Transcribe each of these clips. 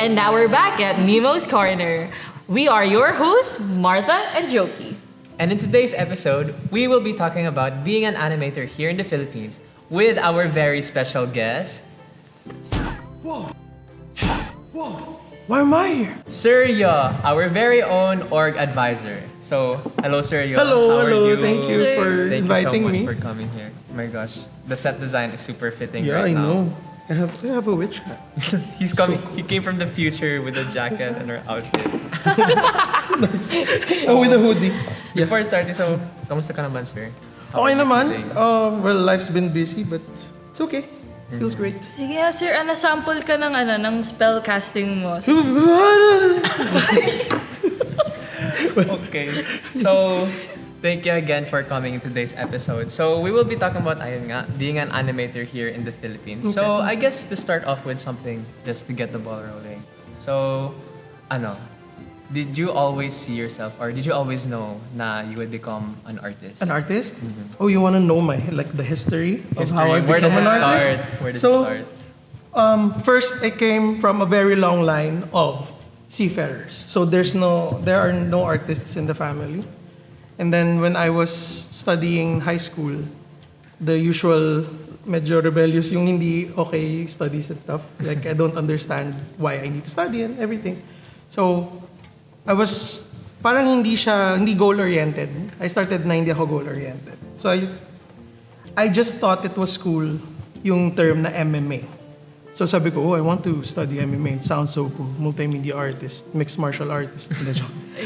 And now we're back at Nemo's Corner. We are your hosts, Martha and Jokey. And in today's episode, we will be talking about being an animator here in the Philippines with our very special guest, Why am I here? Sir Yo, our very own org advisor. So, hello Sir Yo. Hello, How are hello. you? Thank you Sir. for Thank inviting you so much me. for coming here. Oh my gosh, the set design is super fitting Yeah, right I now. know. I have a witch hat. He's coming. He came from the future with a jacket and her outfit. So with a hoodie. Yeah. Before starting, so kamusta ka naman, sir? How Okay are you naman. feeling? Well, life's been busy, but it's okay. Feels great. Sige nga, sir, sample ka ng spell casting mo. Okay. So, thank you again for coming in today's episode. So, we will be talking about ayun nga, being an animator here in the Philippines. So, I guess to start off with something just to get the ball rolling. So, did you always see yourself or did you always know na you would become an artist? An artist? Oh, you want to know the history of how I Where become does it an artist? start? Where does So, it start? First, I came from a very long line of seafarers. So there are no artists in the family. And then when I was studying high school, the usual medyo rebellious yung hindi okay studies and stuff. Like I don't understand why I need to study and everything. So I was parang hindi goal-oriented. I started na hindi ako goal-oriented. So I just thought it was cool yung term na MMA. So sabi ko, I want to study MMA. It sounds so cool. Multimedia artist, mixed martial artist.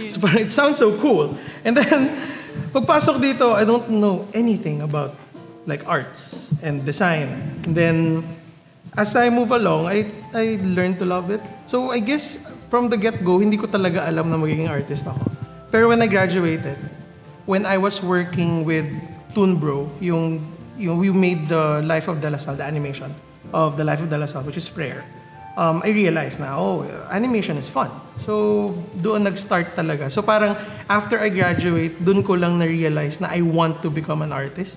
So parang it sounds so cool. And then, pagpasok dito, I don't know anything about like arts and design. And then, as I move along, I learned to love it. So I guess, from the get-go, hindi ko talaga alam na magiging artist ako. Pero when I graduated, when I was working with Toon Bro, we made the Life of De La Salle, the animation of the Life of De La Salle, which is Frere, I realized na, animation is fun. So, doon nag-start talaga. So, parang after I graduate, doon ko lang na-realize na I want to become an artist.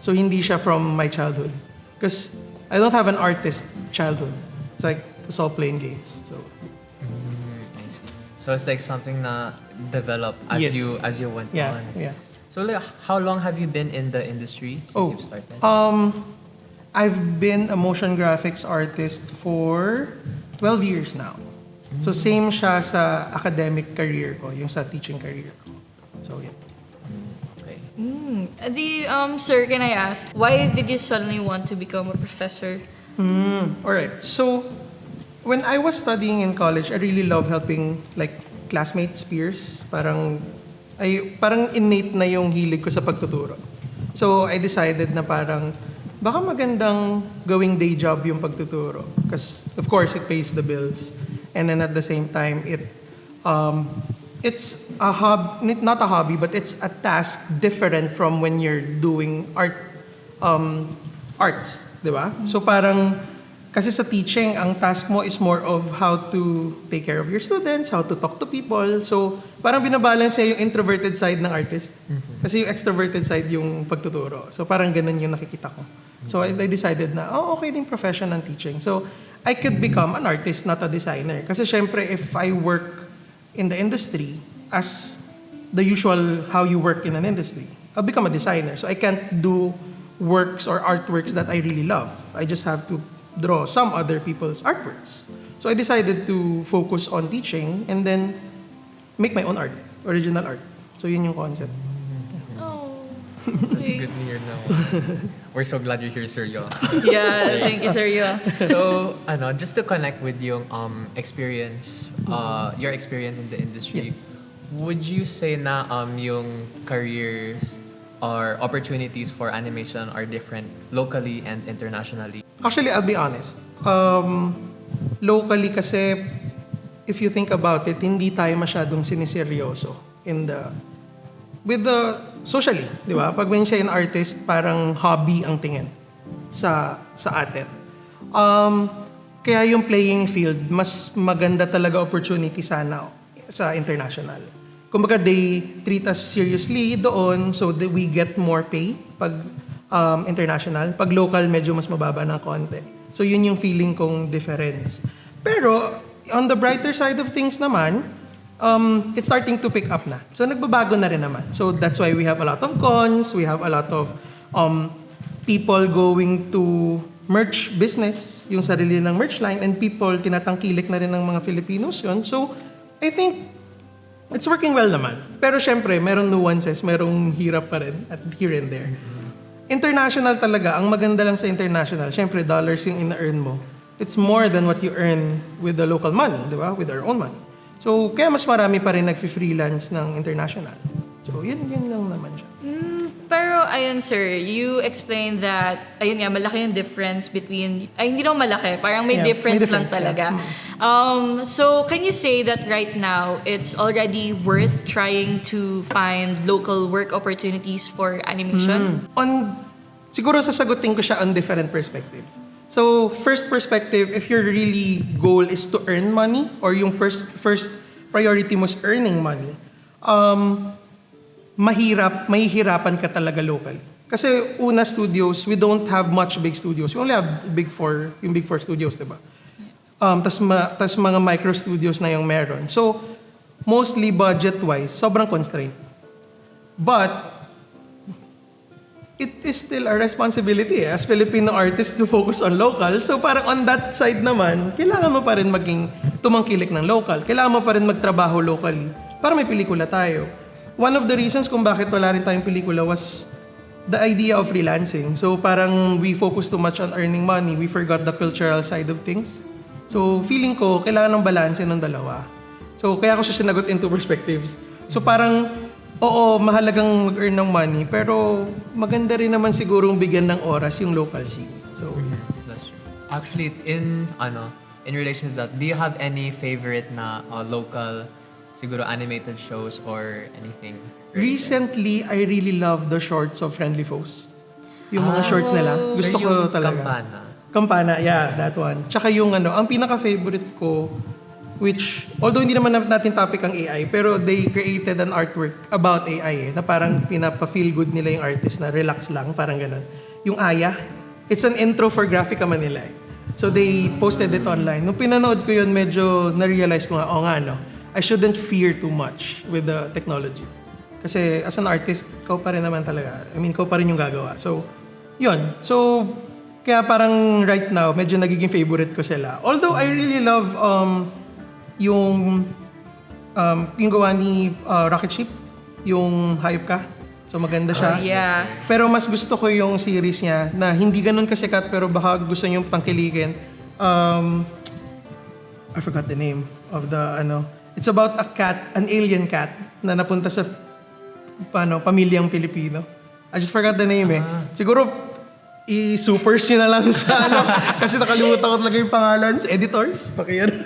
So, hindi siya from my childhood. Because I don't have an artist childhood. It's like, it's all playing games. So, Nice. So it's like something na develop as Yes. you went yeah, on. yeah. So like, how long have you been in the industry since you've started? I've been a motion graphics artist for 12 years now. So same siya sa academic career ko, yung sa teaching career ko. So yeah. Okay. Sir, can I ask, why did you suddenly want to become a professor? Alright, so when I was studying in college, I really love helping like classmates, peers. Parang innate na yung hilig ko sa pagtuturo. So I decided na parang baka magandang gawing day job yung pagtuturo. Because of course it pays the bills. And then at the same time, it's a hobby, not a hobby, but it's a task different from when you're doing arts, di ba? So parang, kasi sa teaching, ang task mo is more of how to take care of your students, how to talk to people. So parang binabalance niya yung introverted side ng artist. Kasi yung extroverted side yung pagtuturo. So parang ganun yung nakikita ko. So I decided na, okay din profession ng teaching. So I could become an artist, not a designer. Kasi syempre, if I work in the industry as the usual how you work in an industry, I'll become a designer. So I can't do works or artworks that I really love. I just have to draw some other people's artworks. So I decided to focus on teaching and then make my own art, original art. So yun yung concept. Oh. That's good to hear now. We're so glad you're here, Sir Yo. Yeah, thank you, sir. Yeah. So, just to connect with yung experience, your experience in the industry, Yes. would you say na yung careers or opportunities for animation are different locally and internationally? Actually, I'll be honest. Locally kasi, if you think about it, hindi tayo masyadong siniseryoso with the socially, di ba? Pag when siya an artist, parang hobby ang tingin sa atin. Kaya yung playing field, mas maganda talaga opportunity sana sa international. Kumbaga, they treat us seriously doon so that we get more pay pag international. Pag local, medyo mas mababa ng konti. So, yun yung feeling kong difference. Pero, on the brighter side of things naman, it's starting to pick up na. So nagbabago na rin naman. So that's why we have a lot of cons, we have a lot of people going to merch business, yung sarili ng merch line, and people tinatangkilik na rin ng mga Filipinos yun. So I think it's working well naman. Pero syempre, merong nuances, merong hirap pa rin at here and there. International talaga, ang maganda lang sa international, syempre dollars yung ina-earn mo. It's more than what you earn with the local money, di ba? With our own money. So, kaya mas marami pa rin nag-freelance ng international. So, yun lang naman siya. Pero ayun sir, you explained that, ayun nga, malaki yung difference between, ay hindi naman malaki, parang may Yeah, difference may lang difference, talaga. So can you say that right now, it's already worth trying to find local work opportunities for animation? Siguro sasagutin ko siya on different perspective. So, first perspective, if your really goal is to earn money, or yung first priority mo is earning money, mahihirapan ka talaga locally. Kasi una studios, we don't have much big studios. We only have yung big four studios, di ba? Tas mga micro studios na yung meron. So, mostly budget-wise, sobrang constraint. But, it is still a responsibility as Filipino artists to focus on local. So parang on that side naman, kailangan mo pa rin maging tumangkilik ng local. Kailangan mo pa rin magtrabaho locally para may pelikula tayo. One of the reasons kung bakit wala rin tayong pelikula was the idea of freelancing. So parang we focus too much on earning money. We forgot the cultural side of things. So feeling ko, kailangan ng balance ng dalawa. So kaya ko siya sinagot into perspectives. So parang, oo, mahalagang mag-earn ng money, pero maganda rin naman sigurong bigyan ng oras yung local scene. So, That's true. Actually, in relation to that, do you have any favorite na local, siguro animated shows or anything? recently, I really love the shorts of Friendly Foes. Yung mga shorts nila. Gusto So, ko yung talaga. Kampana. Kampana, yeah, that one. Tsaka yung ang pinaka-favorite ko, which, although hindi naman natin topic ang AI, pero they created an artwork about AI na parang pinapa-feel good nila yung artist na relax lang, parang ganun. Yung Aya, it's an intro for Graphica Manila. So they posted it online. Nung pinanood ko yun, medyo na-realize ko nga, I shouldn't fear too much with the technology. Kasi as an artist, ikaw pa rin naman talaga. I mean, ikaw pa rin yung gagawa. So, yun. So, kaya parang right now, medyo nagiging favorite ko sila. Although I really love yung gawa ni Rocket Ship, yung Hayop Ka. So maganda siya. Yeah. Pero mas gusto ko yung series niya na hindi ganun kasikat pero baka gusto niyo tangkilikin. I forgot the name of the It's about a cat, an alien cat na napunta sa pamilyang Pilipino. I just forgot the name eh. Siguro i-supers nyo na lang sa kasi nakalimutan ko talaga yung pangalan. Editors? Pakiyan.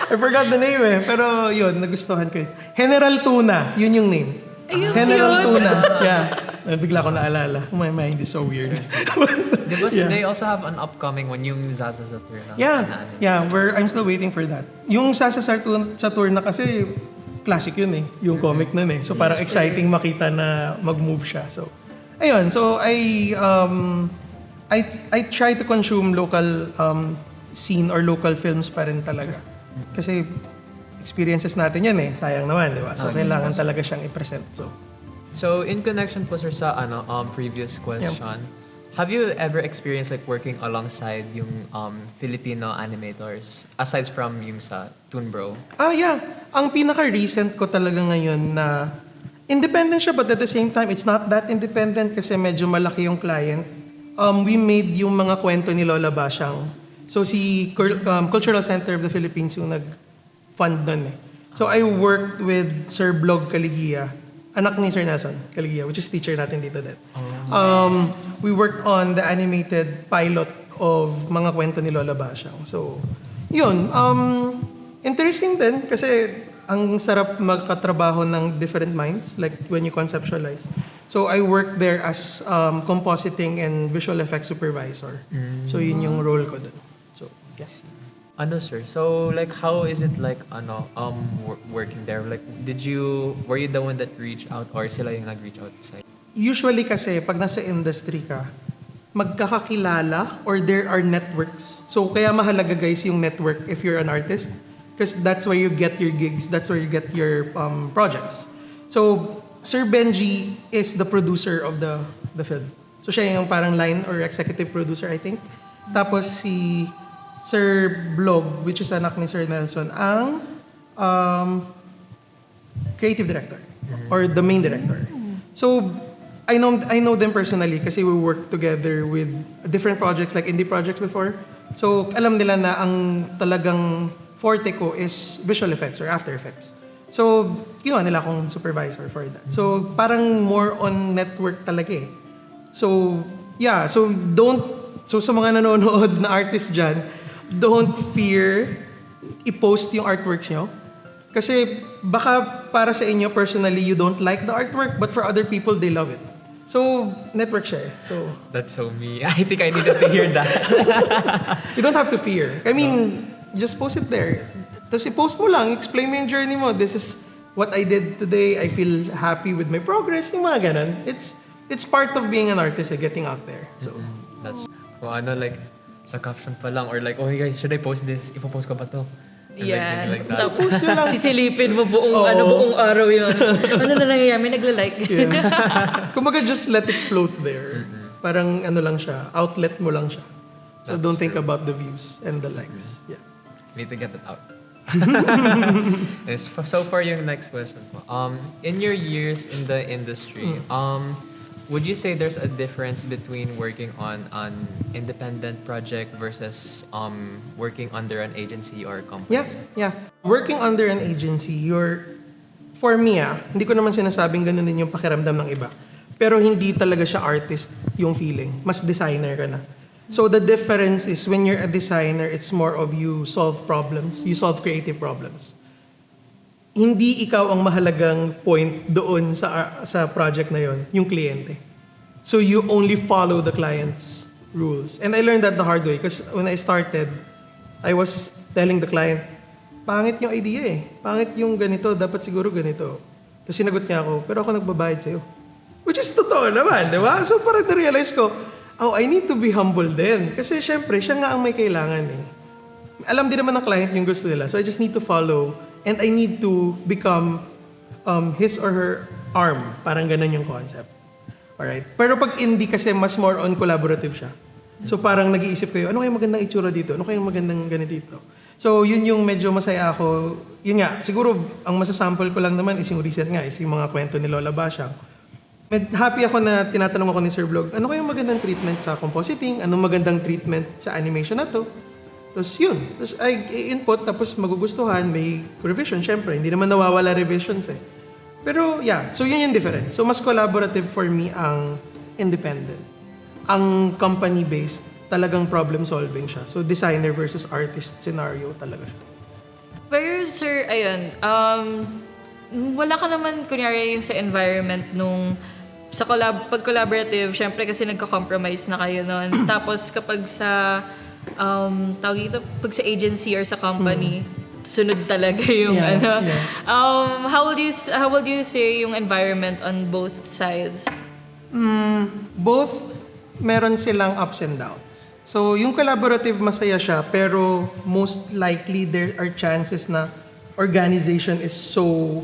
I forgot the name eh. Pero yun, nagustuhan ko yun. General Tuna, yun yung name. Ayun, General cute. Tuna. Yeah. Bigla ko naalala. My mind is so weird. Diba, so they also have an upcoming one, yung Zaza Saturna. Yeah, I'm still waiting for that. Yung Sasa Saturna kasi, classic yun eh. Yung comic nun eh. So parang exciting makita na mag-move siya. So, ayun. So I try to consume local scene or local films pa rin talaga. Kasi experiences natin yan eh. Sayang naman, di ba? So kailangan talaga siyang i-present. So in connection po sir sa previous question, have you ever experienced like working alongside yung Filipino animators aside from yung sa Toon Bro? Yeah. Ang pinaka-recent ko talaga ngayon na independent siya but at the same time, it's not that independent kasi medyo malaki yung client. We made yung mga kwento ni Lola Basyang. So si Cultural Center of the Philippines yung nag-fund nun eh. So I worked with Sir Blog Caligia, anak ni Sir Nelson Caligia, which is teacher natin dito din. We worked on the animated pilot of mga kwento ni Lola Basyang. So, yun. Interesting din kasi ang sarap magkatrabaho ng different minds, like when you conceptualize. So I worked there as compositing and visual effects supervisor. So yun yung role ko dun. So, yes. Sir? So like how is it like working there? Like were you the one that reached out or sila yung nag-reach out sa'yo? Usually kasi pag nasa industry ka, magkakakilala or there are networks. So kaya mahalaga guys yung network if you're an artist because that's where you get your gigs, that's where you get your projects. So Sir Benji is the producer of the film. So siya yung parang line or executive producer I think. Tapos si Sir Blog, which is anak ni Sir Nelson, ang creative director or the main director. So I know them personally kasi we worked together with different projects like indie projects before. So alam nila na ang talagang forte ko is visual effects or After Effects. So ginawa nila akong supervisor for that. So parang more on network talaga eh. So yeah, so sa mga nanonood na artist dyan, don't fear i-post yung artworks nyo. Kasi baka para sa inyo personally, you don't like the artwork, but for other people, they love it. So, network siya eh. So, That's so me. I think I needed to hear that. you don't have to fear. I mean, just post it there. Tapos i-post mo lang, explain mo yung journey mo. This is what I did today. I feel happy with my progress. Yung mga ganun. It's part of being an artist, getting out there. So, That's kung ano like sa caption pa lang or like, oh hey guys, should I post this? Ipo-post ko ba to? Or Yan. like that. Tapos, post nyo lang. sisilipin mo buong, Oo. buong araw yun. Ano na nangyayari? May nagla-like. kumbaga just let it float there. Parang ano lang siya, outlet mo lang siya. So That's don't think true. about the views and the likes. Yeah. Need to get it out. So for yung next question po. In your years in the industry, would you say there's a difference between working on an independent project versus working under an agency or a company? Yeah. Working under an agency, for me hindi ko naman sinasabing ganun din yung pakiramdam ng iba. Pero hindi talaga siya artist yung feeling. Mas designer ka na. So the difference is when you're a designer, it's more of you solve problems, you solve creative problems. Hindi ikaw ang mahalagang point doon sa project na yon, yung kliyente. So you only follow the client's rules. And I learned that the hard way because when I started, I was telling the client, pangit yung idea eh. Pangit yung ganito, dapat siguro ganito. Tapos sinagot niya ako, pero ako nagbabayad sa'yo. Which is totoo naman, di ba? So parang na-realize ko, oh, I need to be humble din. Kasi syempre, siya nga ang may kailangan eh. Alam din naman ng client yung gusto nila. So I just need to follow and I need to become his or her arm. Parang ganun yung concept. Alright? Pero pag indie kasi mas more on collaborative siya. So parang nag-iisip kayo, ano kayong magandang itsura dito? Ano kayong magandang ganito dito? So yun yung medyo masaya ako. Yun nga, siguro ang masasample ko lang naman is yung recent nga, is yung mga kwento ni Lola Basyang. Happy ako na tinatanong ako ni Sir Vlog, ano kayong magandang treatment sa compositing? Anong magandang treatment sa animation na to? Tapos yun. Tapos I input, tapos magugustuhan, may revision, syempre. Hindi naman nawawala revisions eh. Pero yeah, so yun yung difference. So mas collaborative for me ang independent. Ang company-based, talagang problem solving siya. So designer versus artist scenario talaga siya. Pero sir, ayun, wala ka naman kunyari yung sa environment nung sa pag collaborative, syempre kasi nagko-compromise na kayo noon. Tapos kapag sa tawag ito, pag sa agency or sa company, sunod talaga yung Yeah. how would you say yung environment on both sides? Both meron silang ups and downs. So, yung collaborative masaya siya, pero most likely there are chances na organization is so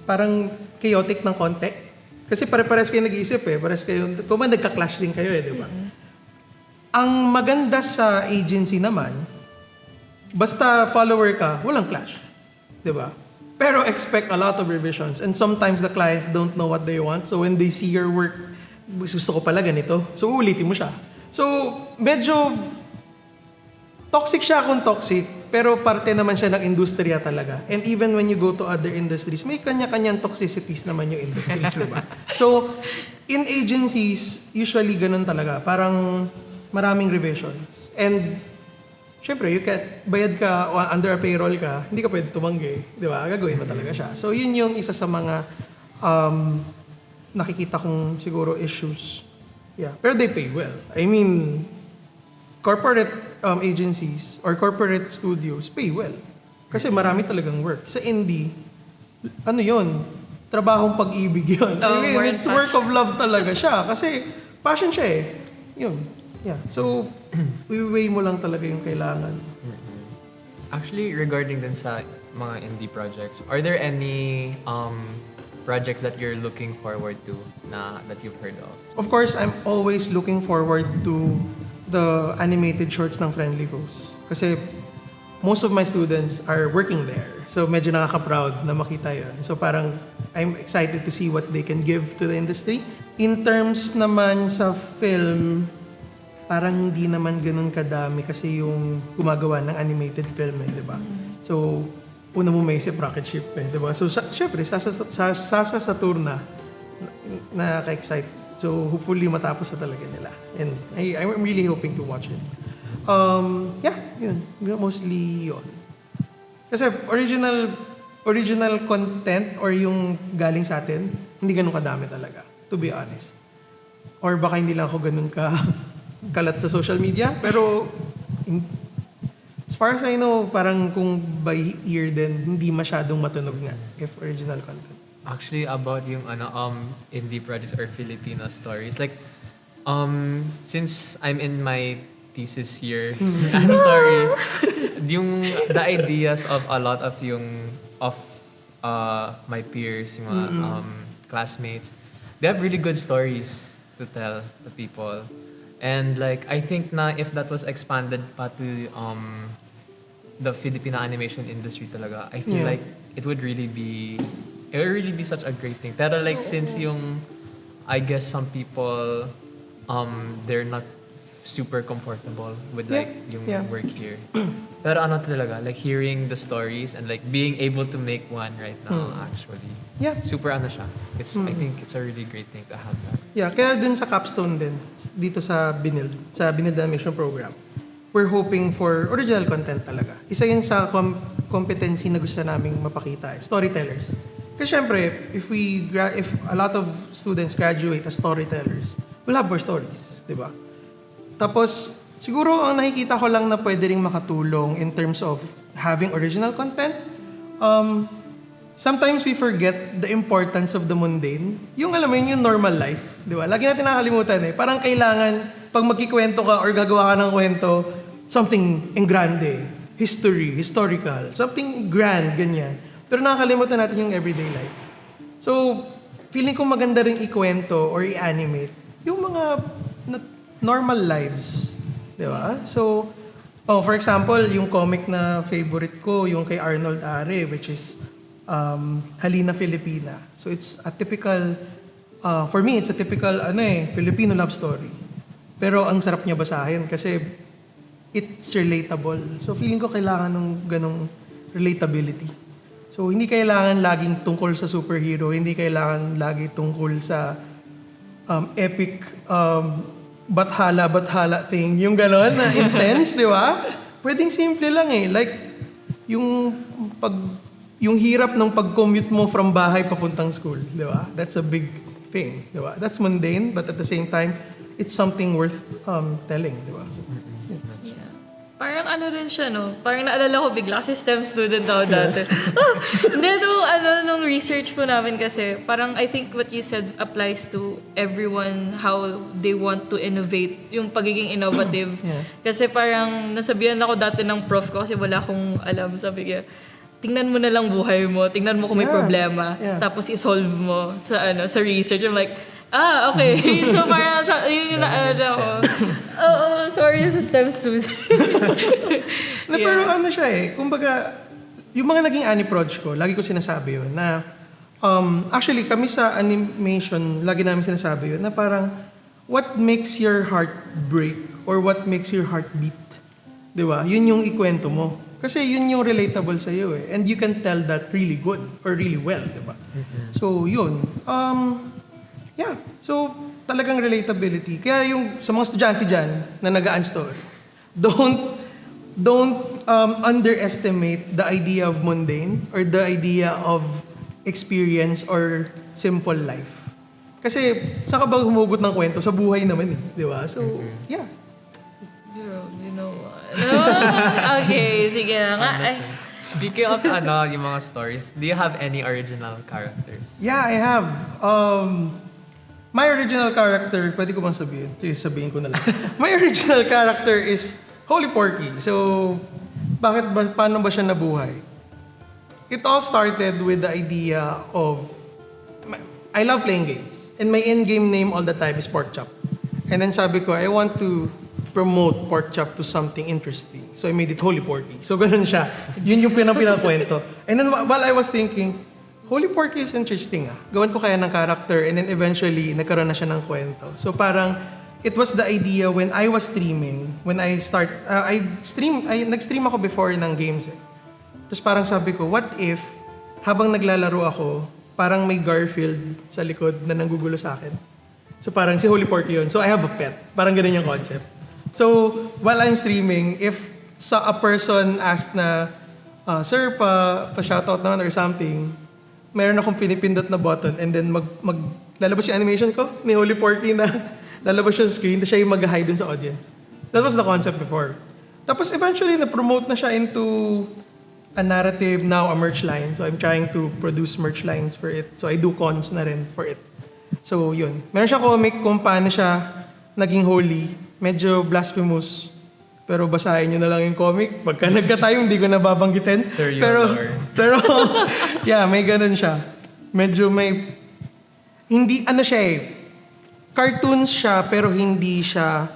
parang chaotic ng konti. Kasi pare-pares kayo nag-iisip eh. Pares kayo, kung man nagka-clash din kayo eh, di ba? Ang maganda sa agency naman, basta follower ka, walang clash. Di ba? Pero expect a lot of revisions. And sometimes the clients don't know what they want. So when they see your work, gusto ko pala ganito. So uulitin mo siya. So medyo toxic siya kung toxic, pero parte naman siya ng industriya talaga. And even when you go to other industries, may kanya-kanyang toxicities naman yung industries, di ba? So in agencies, usually ganun talaga. Parang maraming revisions. And syempre, bayad ka o under a payroll ka, hindi ka pwede tumanggi. Di ba? Gagawin mo talaga siya. So, yun yung isa sa mga nakikita kong siguro issues. Yeah. Pero they pay well. I mean, corporate agencies or corporate studios pay well. Kasi marami talagang work. Sa indie, ano yun? Trabahong pag-ibig yun. I mean, more it's work of love talaga siya. Kasi passion siya eh. Yun. Yeah. So, i-weigh mo lang talaga yung kailangan. Actually, regarding din sa mga indie projects, are there any projects that you're looking forward to na that you've heard of? Of course, I'm always looking forward to the animated shorts ng Friendly Rose. Kasi most of my students are working there. So medyo nakaka-proud na makita yun. So parang I'm excited to see what they can give to the industry. In terms naman sa film, parang hindi naman ganun kadami kasi yung gumagawa ng animated film eh, di ba? So, una mo may isip rocket ship eh, di ba? So, syempre, Sasa Saturna, nakaka-excite. So, hopefully matapos na talaga nila. And I'm really hoping to watch it. Yeah, yun. Mostly yun. Kasi original content or yung galing sa atin, hindi ganun kadami talaga, to be honest. Or baka hindi lang ako ganun kalat sa social media, pero as far as I know, parang kung by ear din, hindi masyadong matunog nga if original content. Actually, about yung indie projects or Filipino stories, like since I'm in my thesis year and story, the ideas of a lot of my peers, yung mga classmates, they have really good stories to tell to people. And like I think na if that was expanded pa to the Filipino animation industry talaga, I feel like it would really be such a great thing. Pero like since I guess some people they're not super comfortable with like yung work here. Pero ano talaga, like hearing the stories and like being able to make one right now actually. Yeah. Super ano siya. I think it's a really great thing to have that. Yeah, kaya dun sa capstone din, dito sa Binild Animation Program, we're hoping for original content talaga. Isa yun sa competency na gusto naming mapakita, storytellers. Kasi syempre, if a lot of students graduate as storytellers, we'll have more stories, di ba? Tapos, siguro ang nakikita ko lang na pwede ring makatulong in terms of having original content, sometimes we forget the importance of the mundane. Yung alam mo yun, yung normal life. Di ba? Lagi natin nakakalimutan eh. Parang kailangan, pag magkikwento ka or gagawa ka ng kwento, something en grande, historical, something grand, ganyan. Pero nakakalimutan natin yung everyday life. So, feeling ko maganda rin ikwento or i-animate yung mga normal lives. Di ba? So, for example, yung comic na favorite ko, yung kay Arnold Are, which is Halina Filipina. So it's a typical, for me, it's a typical Filipino love story. Pero ang sarap niya basahin kasi it's relatable. So feeling ko kailangan ng ganong relatability. So hindi kailangan laging tungkol sa superhero, hindi kailangan lagi tungkol sa epic bathala thing. Yung ganon na intense, di ba? Pwedeng simple lang eh. Like, yung hirap ng pag-commute mo from bahay papuntang school, di ba? That's a big thing, di ba? That's mundane, but at the same time, it's something worth telling, di ba? So, Yeah. Parang ano rin siya, no? Parang naalala ko bigla kasi STEM student ako dati. Hindi, nung research po namin kasi, parang I think what you said applies to everyone, how they want to innovate, yung pagiging innovative. Yeah. Kasi parang nasabihan ako dati ng prof ko kasi wala akong alam. Sabi niya, tingnan mo na lang buhay mo, tingnan mo kung may problema, tapos i-solve mo sa research. I'm like, okay. So parang yun yung naalala ko. Oo, sorry sa STEM student. Pero ano siya eh, kumbaga, yung mga naging Aniproj ko, lagi ko sinasabi yun na, actually kami sa animation, lagi namin sinasabi yun na parang, what makes your heart break or what makes your heart beat? Di ba? Yun yung ikwento mo. Kasi yun yung relatable sa iyo eh. And you can tell that really good or really well, di ba? So, yun. Yeah. So, talagang relatability. Kaya yung sa mga estudyante dyan na nag-aan story, don't underestimate the idea of mundane or the idea of experience or simple life. Kasi saan ka ba humugot ng kwento? Sa buhay naman eh. Di ba? So, yeah. Girl, you know what? Okay, sige na nga. Speaking of yung mga stories, do you have any original characters? Yeah, I have. My original character, pwede ko bang sabihin? Sige, sabihin ko na lang. My original character is Holy Porky. So, paano ba siya nabuhay? It all started with the idea of, I love playing games. And my in-game name all the time is Pork Chop. And then sabi ko, I want to promote Pork Chop to something interesting. So I made it Holy Porky. So ganun siya. Yun yung pinakwento. And then while I was thinking, Holy Porky is interesting ah. Gawan ko kaya ng character and then eventually nagkaroon na siya ng kwento. So parang it was the idea when I was streaming, when I nag-stream ako before ng games eh. Tapos parang sabi ko, what if habang naglalaro ako, parang may Garfield sa likod na nanggugulo sa akin. So parang si Holy Porky yun. So I have a pet. Parang ganun yung concept. So while I'm streaming, if a person asked na, Sir, pa-shoutout naman or something, meron akong pinipindot na button and then lalabas yung animation ko ni Holy Porky na lalabas siya sa screen, tapos siya yung mag-hide dun sa audience. That was the concept before. Tapos eventually, na-promote na siya into a narrative, now a merch line. So I'm trying to produce merch lines for it. So I do cons na rin for it. So yun. Meron siya comic kung paano siya naging holy. Medyo blasphemous. Pero basahin nyo na lang yung comic. Pagka nagka-time, hindi ko nababanggitin. Sir pero yeah, may ganun siya. Medyo may, hindi, ano siya eh, cartoons siya, pero hindi siya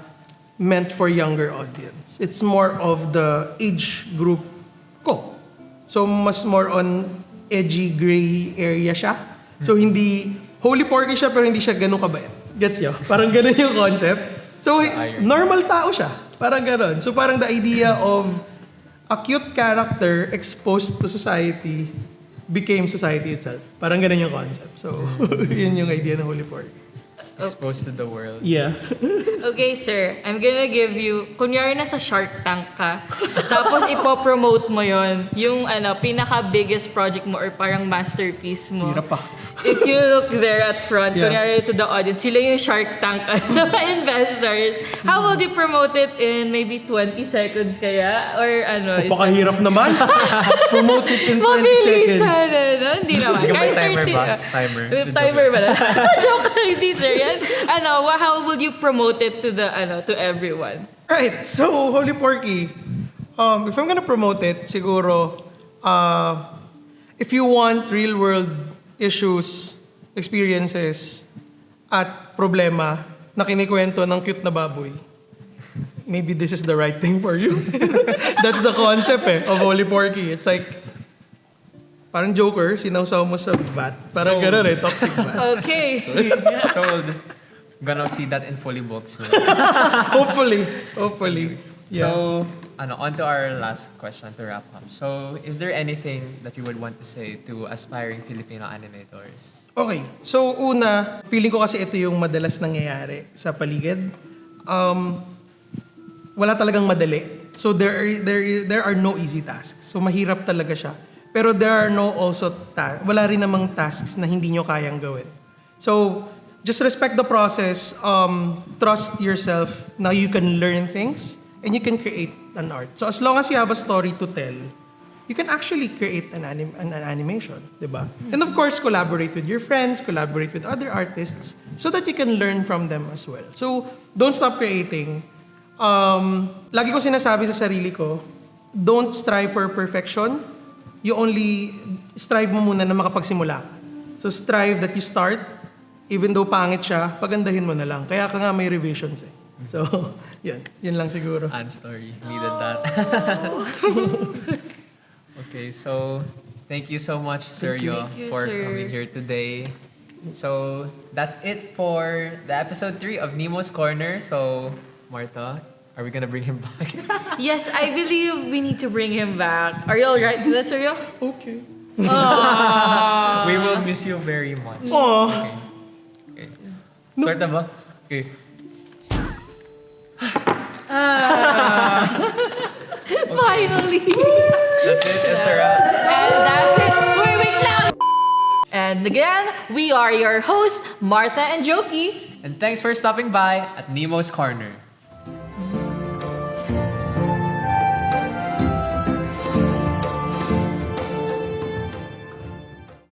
meant for younger audience. It's more of the age group ko. So, mas more on edgy, gray area siya. So, hindi, Holy Porky siya, pero hindi siya ganun kabait. Gets nyo? Parang ganun yung concept. So, normal tao siya. Parang ganun. So, parang the idea of a cute character exposed to society became society itself. Parang ganun yung concept. So, yun yung idea ng Holy Porky. Exposed to the world. Yeah. Okay, sir. I'm gonna give you, kunyari nasa Shark Tank ka, tapos ipopromote mo yon yung pinaka-biggest project mo or parang masterpiece mo. Hirap pa. If you look there at front, Yeah. kunyari to the audience, sila yung Shark Tank investors. How would you promote it in maybe 20 seconds kaya? Or is Napakahirap naman. Promote it in 20 Mabilis seconds. Hindi naman. Sige, may Kahit timer 30 ba? Timer. With timer ba na? Joke lang, hindi sir yan. How would you promote it to to everyone? Right. So, Holy Porky, if I'm gonna promote it, siguro, if you want real-world issues, experiences, at problema na kinikwento ng cute na baboy, maybe this is the right thing for you. That's the concept of Holy Porky. It's like, parang Joker, sinawsaw mo sa bat. Parang So- gano'n toxic bat. Okay. Sold. Gonna see that in fully booked soon. Hopefully. Yeah. So, on to our last question to wrap up. So, is there anything that you would want to say to aspiring Filipino animators? Okay. So, una, feeling ko kasi ito yung madalas nangyayari sa paligid. Wala talagang madali. So, there are no easy tasks. So, mahirap talaga siya. Pero there are wala rin namang tasks na hindi nyo kayang gawin. So, just respect the process. Trust yourself. Now you can learn things and you can create an art. So, as long as you have a story to tell, you can actually create an animation, diba? And of course, collaborate with your friends, collaborate with other artists so that you can learn from them as well. So, don't stop creating. Lagi ko sinasabi sa sarili ko, don't strive for perfection. You only strive mo muna na makapagsimula ka. So, strive that you start, even though pangit siya, pagandahin mo na lang. Kaya ka nga may revisions eh. So, yun lang siguro. And story. Needed that. Okay, so thank you so much, Sergio, Thank you, for sir. coming here today. So that's it for the episode 3 of Nemo's Corner. So, Martha, are we gonna bring him back? Yes, I believe we need to bring him back. Are you alright with that, Sergio? Okay. We will miss you very much. Aw. Okay. Start na ba? Okay. Finally! That's it. It's a wrap. And that's it. Wait lang! And again, we are your hosts, Martha and Jokey. And thanks for stopping by at Nemo's Corner.